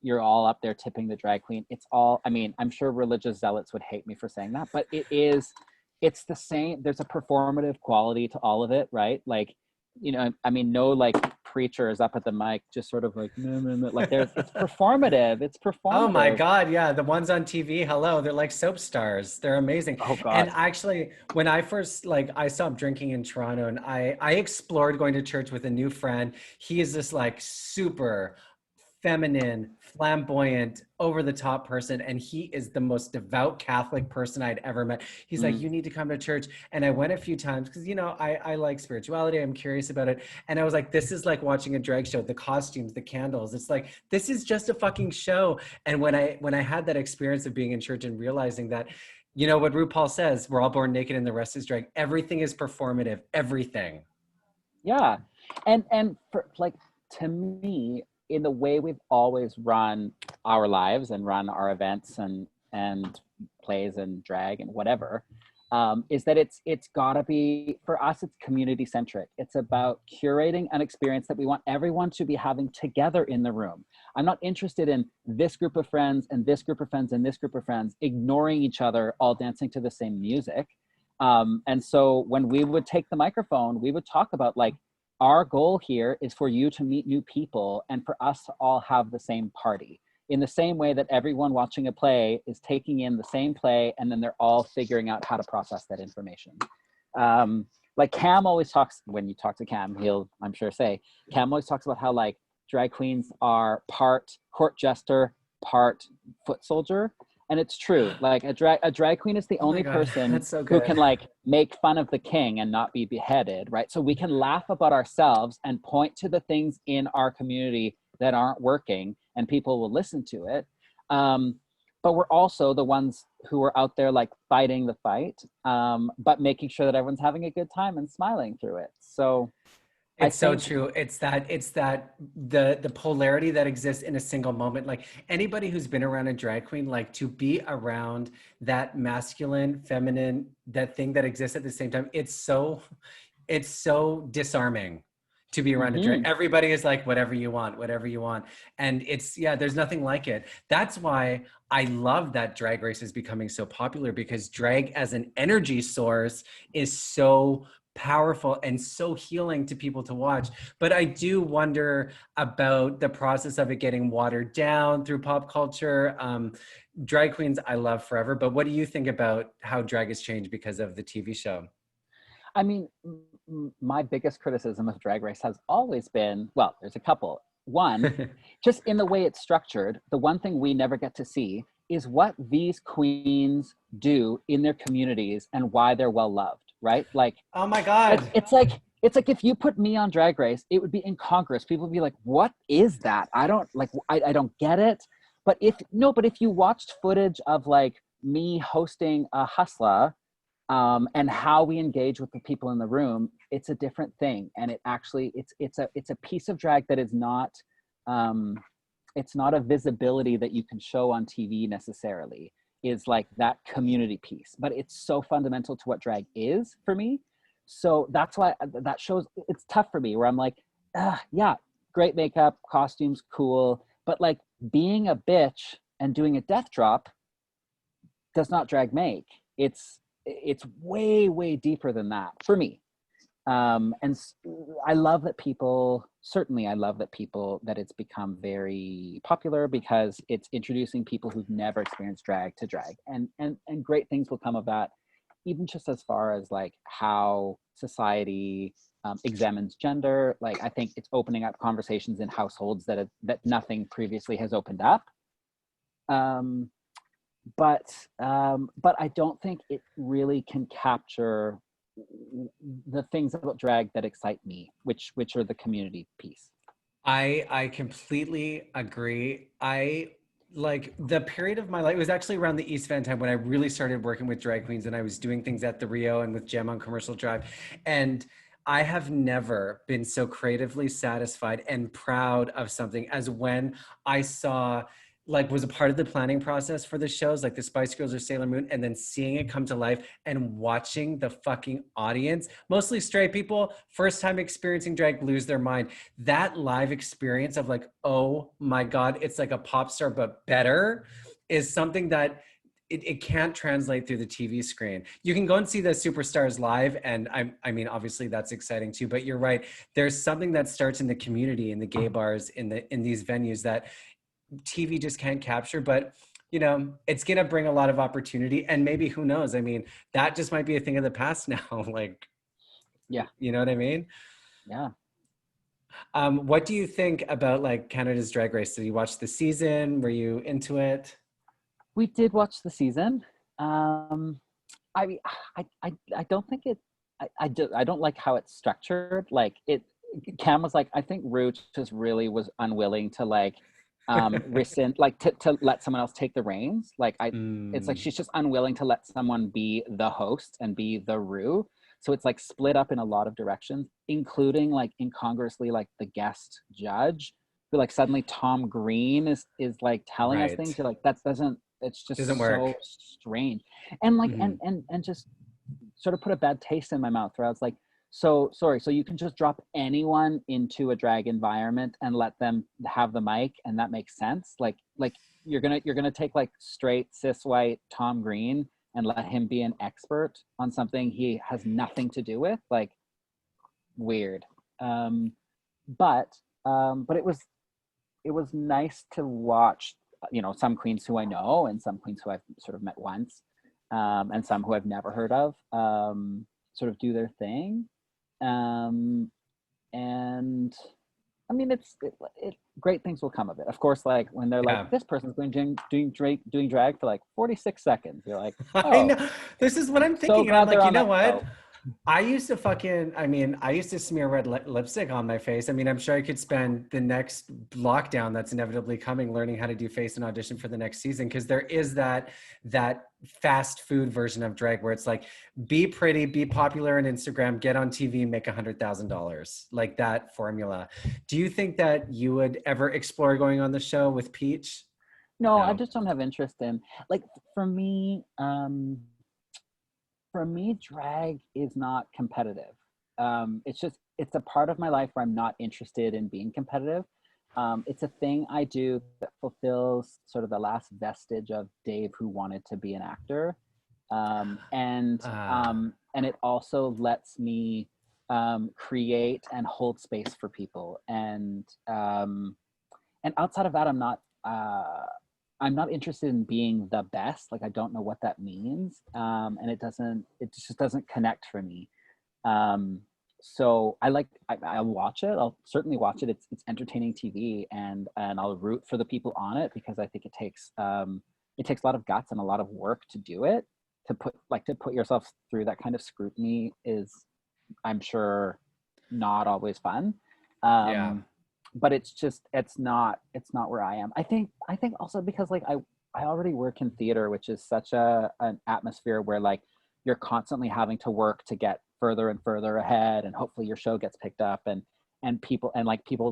you're all up there tipping the drag queen. It's all, I mean, I'm sure religious zealots would hate me for saying that, but it's the same. There's a performative quality to all of it, right? Like, you know, I mean, no like preacher is up at the mic just sort of like, no, no, no. Like it's performative. It's Oh my performative. God, yeah, the ones on TV, hello, they're like soap stars. They're amazing. Oh And God. actually, when I first, like, I stopped drinking in Toronto, and I explored going to church with a new friend. He is this like super feminine, flamboyant, over the top person, and he is the most devout Catholic person I'd ever met. He's like, Mm. you need to come to church. And I went a few times because, you know, I like spirituality. I'm curious about it. And I was like, this is like watching a drag show, the costumes, the candles. It's like, this is just a fucking show. And when I had that experience of being in church and realizing that, you know, what RuPaul says, we're all born naked and the rest is drag. Everything is performative. Everything. Yeah. And for like, to me, in the way we've always run our lives and run our events and plays and drag and whatever, is that it's gotta be, for us, it's community centric. It's about curating an experience that we want everyone to be having together in the room. I'm not interested in this group of friends and this group of friends and this group of friends ignoring each other, all dancing to the same music. And so when we would take the microphone, we would talk about like, our goal here is for you to meet new people and for us to all have the same party, in the same way that everyone watching a play is taking in the same play, and then they're all figuring out how to process that information. Like Cam always talks, when you talk to Cam, he'll, I'm sure, say, Cam always talks about how like drag queens are part court jester, part foot soldier. And it's true. Like a drag queen is the Oh my only God, person that's so who can good. like make fun of the king and not be beheaded, right? So we can laugh about ourselves and point to the things in our community that aren't working, and people will listen to it. But we're also the ones who are out there like fighting the fight, but making sure that everyone's having a good time and smiling through it. So I It's so think, true. It's that the polarity that exists in a single moment. Like anybody who's been around a drag queen, like to be around that masculine, feminine, that thing that exists at the same time, it's so disarming to be around a drag. mhm. Everybody is like, whatever you want, whatever you want. And it's, yeah, there's nothing like it. That's why I love that drag race is becoming so popular, because drag as an energy source is so powerful and so healing to people to watch. But I do wonder about the process of it getting watered down through pop culture. Drag queens I love forever, but what do you think about how drag has changed because of the TV show? I mean, my biggest criticism of Drag Race has always been, well, there's a couple. One, just in the way it's structured, the one thing we never get to see is what these queens do in their communities and why they're well loved, right? Oh my Like God. it's like if you put me on Drag Race, it would be incongruous. People would be like, "What is that? I don't like. I don't get it." But if you watched footage of like me hosting a hustler, and how we engage with the people in the room, it's a different thing. And it actually, it's a piece of drag that is not, um, it's not a visibility that you can show on TV necessarily, is like that community piece, but it's so fundamental to what drag is for me. So that's why that shows, it's tough for me, where I'm like, yeah, great makeup, costumes, cool, but like being a bitch and doing a death drop does not drag make. It's way deeper than that for me. And I love that people, certainly I love that people, that it's become very popular because it's introducing people who've never experienced drag to drag, and great things will come of that, even just as far as like how society examines gender. Like I think it's opening up conversations in households that nothing previously has opened up. But I don't think it really can capture the things about drag that excite me, which are the community piece. I completely agree. I like the period of my life, it was actually around the East Van time when I really started working with drag queens, and I was doing things at the Rio and with Gem on Commercial Drive. And I have never been so creatively satisfied and proud of something as when I saw, like, was a part of the planning process for the shows, like the Spice Girls or Sailor Moon, and then seeing it come to life and watching the fucking audience, mostly straight people, first time experiencing drag, lose their mind. That live experience of like, oh my God, it's like a pop star, but better, is something that it can't translate through the TV screen. You can go and see the superstars live, and I mean, obviously that's exciting too, but you're right. There's something that starts in the community, in the gay bars, in these venues that TV just can't capture. But you know, it's gonna bring a lot of opportunity, and maybe, who knows, I mean, that just might be a thing of the past now. Like, Yeah, you know what I mean? yeah. What do you think about like Canada's Drag Race? Did you watch the season? Were you into it? We did watch the season. I mean, I don't think it. I don't like how it's structured. Like it, Cam was like, I think Rue just really was unwilling to like rescind, like to let someone else take the reins. Like it's like she's just unwilling to let someone be the host and be the Rue. So it's like split up in a lot of directions, including like incongruously like the guest judge, who like suddenly Tom Green is like telling us things. Right. You're like, that doesn't. It's Doesn't just work. so strange, and like Mhm. and just sort of put a bad taste in my mouth where I was like, so sorry, so you can just drop anyone into a drag environment and let them have the mic, and that makes sense. Like you're gonna take like straight cis white Tom Green and let him be an expert on something he has nothing to do with. Like, weird. Um, but it was nice to watch, you know, some queens who I know and some queens who I've sort of met once, and some who I've never heard of, sort of do their thing. Um, and I mean, great things will come of it. Of course, like when they're like, Yeah. this person's doing drag for like 46 seconds. You're like, I oh, know. This is what I'm so thinking. And I'm glad they're like, you on know that what? show. I used to fucking, I mean, I used to smear red lipstick on my face. I mean, I'm sure I could spend the next lockdown that's inevitably coming learning how to do face and audition for the next season. Cause there is that fast food version of drag where it's like, be pretty, be popular on Instagram, get on TV, make $100,000. Like that formula. Do you think that you would ever explore going on the show with Peach? No, I No. just don't have interest in, like, for me, drag is not competitive. It's a part of my life where I'm not interested in being competitive. It's a thing I do that fulfills sort of the last vestige of Dave who wanted to be an actor. And it also lets me create and hold space for people. And outside of that, I'm not interested in being the best. Like, I don't know what that means. And it just doesn't connect for me. So I'll watch it. I'll certainly watch it. It's entertaining TV, and I'll root for the people on it because I think it takes a lot of guts and a lot of work to do it. To put yourself through that kind of scrutiny is, I'm sure, not always fun. Yeah. But it's not where I am. I think also because like I already work in theater, which is such an atmosphere where like you're constantly having to work to get further and further ahead, and hopefully your show gets picked up, and people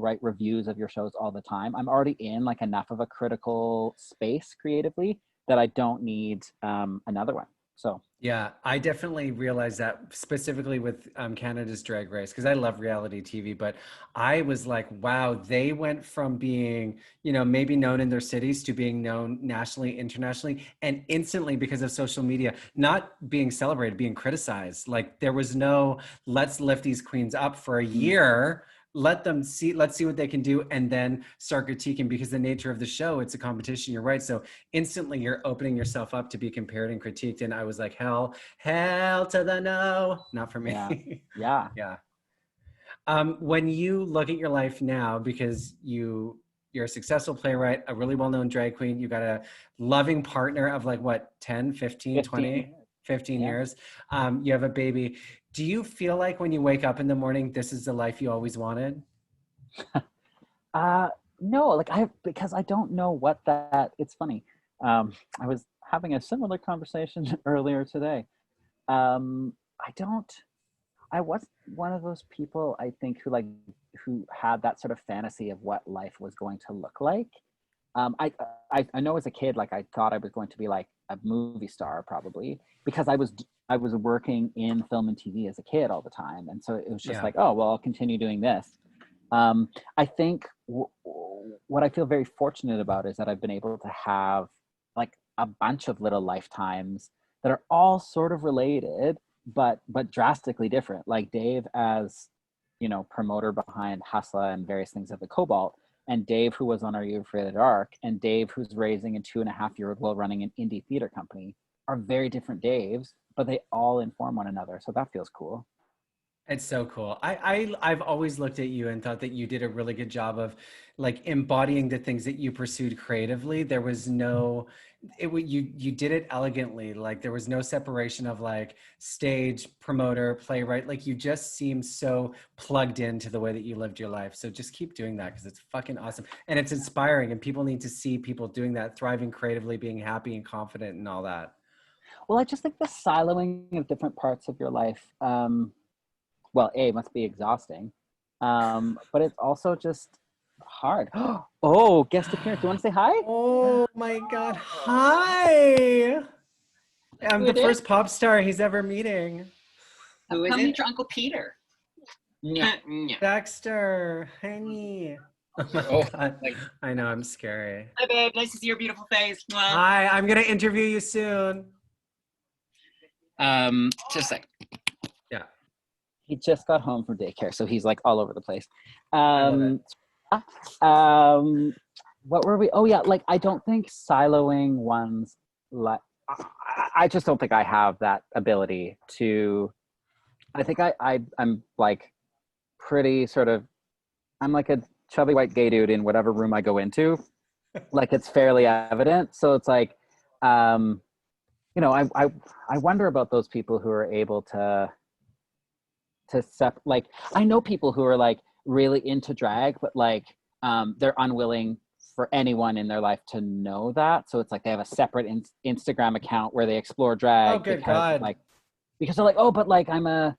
write reviews of your shows all the time. I'm already in like enough of a critical space creatively that I don't need another one. So Yeah, I definitely realized that specifically with Canada's Drag Race because I love reality TV, but I was like, wow, they went from being, maybe known in their cities to being known nationally, internationally, and instantly because of social media, not being celebrated, being criticized. Like there was no, let's lift these queens up for a year. Let's see what they can do and then start critiquing because the nature of the show, it's a competition. You're right. So instantly you're opening yourself up to be compared and critiqued. And I was like, hell to the no, not for yeah, me. yeah. Yeah. When you look at your life now, because you're a successful playwright, a really well-known drag queen, you got a loving partner of like what, 10, 15, 15 20, years. 15 Yeah. years. You have a baby. Do you feel like when you wake up in the morning, this is the life you always wanted? Uh, no, like because I don't know what that. It's funny. I was having a similar conversation earlier today. I don't. I was one of those people, I think, who had that sort of fantasy of what life was going to look like. I know as a kid, like I thought I was going to be like a movie star probably because I was working in film and TV as a kid all the time, and so it was just Yeah. like, oh well, I'll continue doing this. I think what I feel very fortunate about is that I've been able to have like a bunch of little lifetimes that are all sort of related, but drastically different. Like Dave as, promoter behind Hustla and various things at the Cobalt, and Dave who was on Are You Afraid of the Dark, and Dave who's raising a 2.5-year-old while running an indie theater company are very different Daves, but they all inform one another. So that feels cool. It's so cool. I've always looked at you and thought that you did a really good job of like embodying the things that you pursued creatively. There was no, you did it elegantly. Like there was no separation of like stage, promoter, playwright. Like you just seemed so plugged into the way that you lived your life. So just keep doing that because it's fucking awesome and it's inspiring. And people need to see people doing that, thriving creatively, being happy and confident, and all that. Well, I just think the siloing of different parts of your life, well, A, must be exhausting, but it's also just hard. Oh, guest appearance. Do you want to say hi? Oh my God. Hi. I'm Who the it is? first pop star he's ever meeting. Who is Come it? meet your Uncle Peter. Yeah, yeah. Dexter. Honey. Oh my Oh, God. like, I know, I'm scary. hi, babe. Nice to see your beautiful face. Mwah. Hi, I'm going to interview you soon. Just like, Yeah, He just got home from daycare, so he's like all over the place. I love it. What were we? Oh yeah, like I don't think siloing one's like. I just don't think I have that ability to. I think I'm like pretty sort of. I'm like a chubby white gay dude in whatever room I go into. Like it's fairly evident. So it's like, I wonder about those people who are able to like I know people who are like really into drag, but like they're unwilling for anyone in their life to know that. So it's like they have a separate Instagram account where they explore Oh, drag good God. because they're like, oh, but like I'm a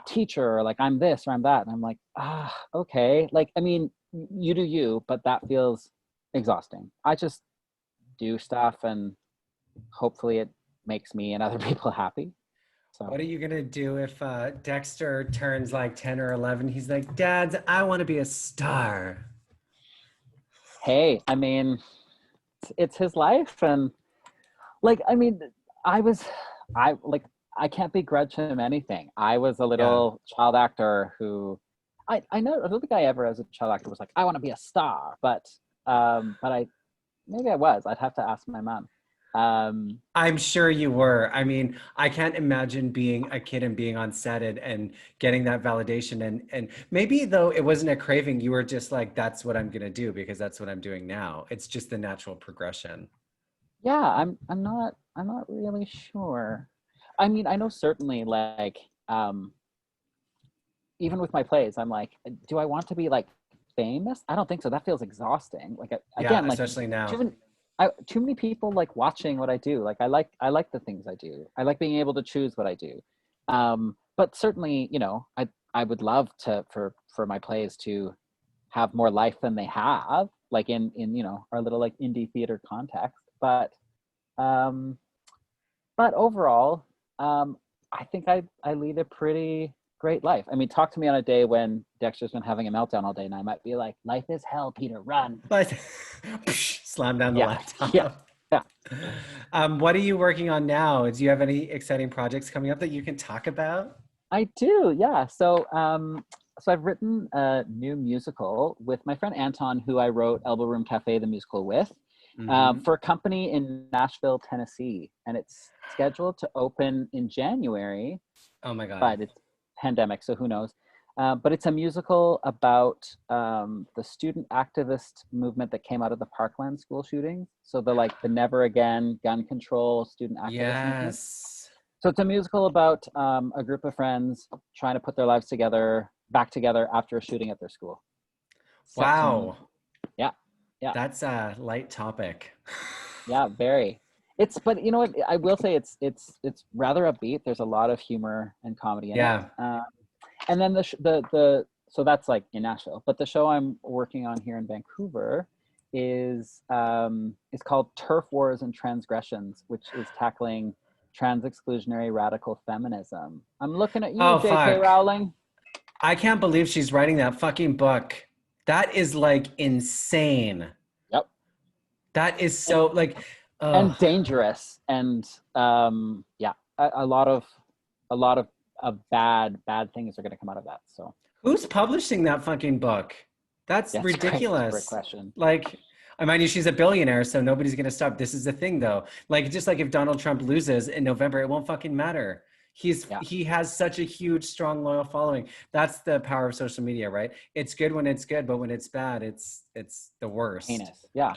teacher, or like I'm this or I'm that. And I'm like, okay. Like, I mean, you do you, but that feels exhausting. I just do stuff and hopefully it makes me and other people happy. So What are you going to do if Dexter turns like 10 or 11? He's like, Dad, I want to be a star. hey, I mean, it's his life, and like I mean, I was I like I can't begrudge him anything. I was a Yeah. little child actor who I know I don't think I ever as a child actor was like I want to be a star, but I maybe I was. I'd have to ask my mom. I'm sure you were. I mean, I can't imagine being a kid and being on set and getting that validation and maybe though it wasn't a craving, you were just like, that's what I'm gonna do because that's what I'm doing now. It's just the natural progression. Yeah, I'm not really sure. I mean, I know certainly like even with my plays, I'm like, do I want to be like famous? I don't think so. That feels exhausting. Like Yeah, again, like especially now. too many, too many people like watching what I do. Like I like the things I do. I like being able to choose what I do. But certainly, I would love to for my plays to have more life than they have, like in our little like indie theater context. But but overall, I think I lead a pretty great life. I mean, talk to me on a day when Dexter's been having a meltdown all day, and I might be like, "Life is hell, Peter. Run!" But slam down the Yeah, laptop. yeah, yeah. What are you working on now? Do you have any exciting projects coming up that you can talk about? I do, yeah. So I've written a new musical with my friend Anton, who I wrote Elbow Room Cafe the musical with, Mhm. for a company in Nashville, Tennessee, and it's scheduled to open in January, Oh my God. but it's pandemic, so who knows. But it's a musical about the student activist movement that came out of the Parkland school shootings. So the Never Again gun control student activist movement. Yes. So it's a musical about a group of friends trying to put their lives back together after a shooting at their school. Set to, Wow. yeah, yeah, That's a light topic. yeah, very. But you know what? I will say it's rather upbeat. There's a lot of humor and comedy in it. Yeah. And then so that's like in Nashville, but the show I'm working on here in Vancouver is called Turf Wars and Transgressions, which is tackling trans exclusionary radical feminism. I'm looking at you, Oh, J.K. fuck. Rowling. I can't believe she's writing that fucking book. That is like insane. Yep. That is so like, And dangerous, and yeah, a lot of bad things are going to come out of that. So who's publishing that fucking book? That's yeah, ridiculous. That's a great question. Like, I mind you, she's a billionaire, so nobody's gonna stop. This is the thing, though. Like, just like if Donald Trump loses in November, it won't fucking matter. He has such a huge, strong, loyal following. That's the power of social media, right? It's good when it's good, but when it's bad, it's the worst. Heinous. Yeah.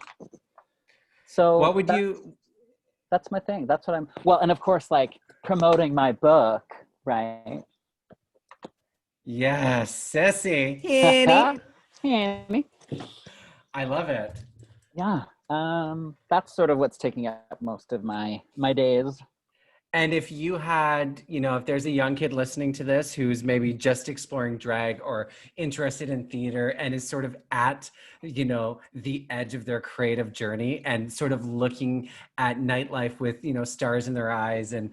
So What would you? That's my thing. That's what I'm. Well, and of course, like promoting my book, right? Yes, sissy. Annie. Annie. I love it. Yeah. That's sort of what's taking up most of my days. And if you had, if there's a young kid listening to this who's maybe just exploring drag or interested in theater and is sort of at, the edge of their creative journey and sort of looking at nightlife with, stars in their eyes and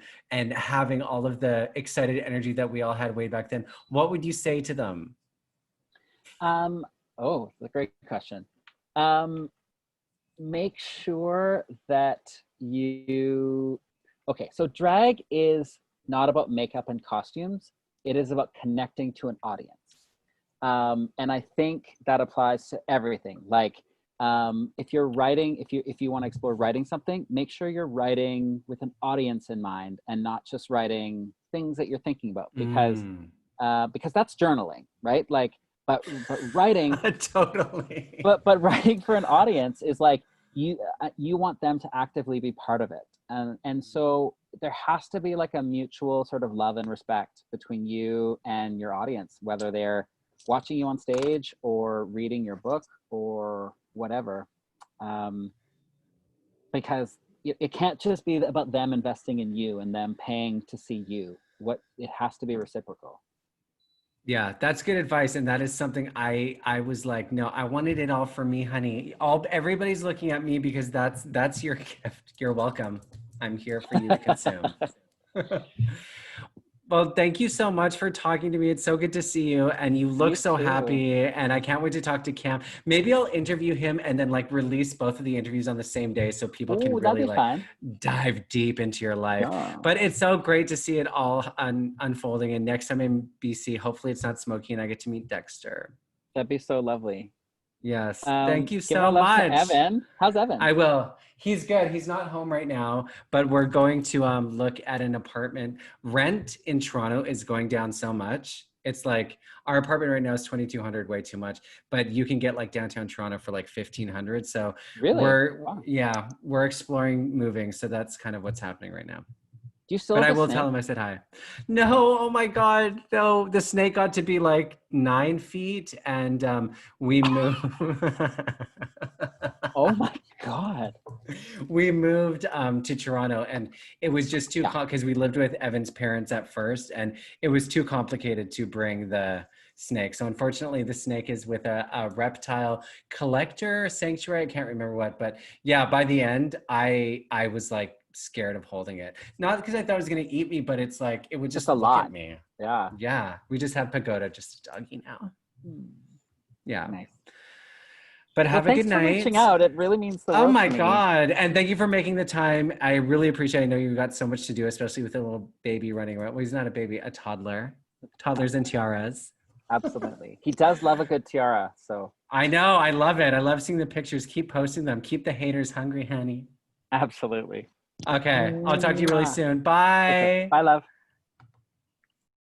having all of the excited energy that we all had way back then, what would you say to them? Oh, that's a great question. Make sure that okay, so drag is not about makeup and costumes. It is about connecting to an audience. And I think that applies to everything. Like, if you're writing, if you want to explore writing something, make sure you're writing with an audience in mind and not just writing things that you're thinking about, because that's journaling, right? Like, but writing Totally. But writing for an audience is like you want them to actively be part of it. And so there has to be like a mutual sort of love and respect between you and your audience, whether they're watching you on stage or reading your book or whatever. Because it can't just be about them investing in you and them paying to see you. It has to be reciprocal. Yeah, that's good advice. And that is something I was like, no, I wanted it all for me, honey. Everybody's looking at me because that's your gift. You're welcome. I'm here for you to consume. Well, thank you so much for talking to me. It's so good to see you. And you look so happy. And I can't wait to talk to Cam. Maybe I'll interview him and then like release both of the interviews on the same day so people can really like dive deep into your life. Yeah. But it's so great to see it all unfolding. And next time in BC, hopefully it's not smoky and I get to meet Dexter. That'd be so lovely. Yes. Thank you so much. Evan. How's Evan? I will. He's good. He's not home right now, but we're going to look at an apartment. Rent in Toronto is going down so much. It's like our apartment right now is $2,200, way too much, but you can get like downtown Toronto for like $1,500. So really, we're exploring moving. So that's kind of what's happening right now. Do you still but have I will snake? Tell him I said hi. No, oh my God, no. The snake got to be like 9 feet and we moved. Oh my God. We moved to Toronto and it was just too because we lived with Evan's parents at first and it was too complicated to bring the snake. So unfortunately the snake is with a reptile collector sanctuary. I can't remember what, but yeah, by the end I was like scared of holding it. Not because I thought it was going to eat me, but it's like, it would just a look lot. at me. Yeah. Yeah. We just have Pagoda, just a doggy now. Yeah. Nice. But have a thanks good for night. reaching out. It really means the Oh world my to me. God. And thank you for making the time. I really appreciate it. I know you've got so much to do, especially with a little baby running around. Well, he's not a baby, a toddler. Toddlers and tiaras. Absolutely. He does love a good tiara. So I know. I love it. I love seeing the pictures. Keep posting them. Keep the haters hungry, honey. absolutely. Okay. I'll talk to you really soon. Bye. Okay. Bye, love.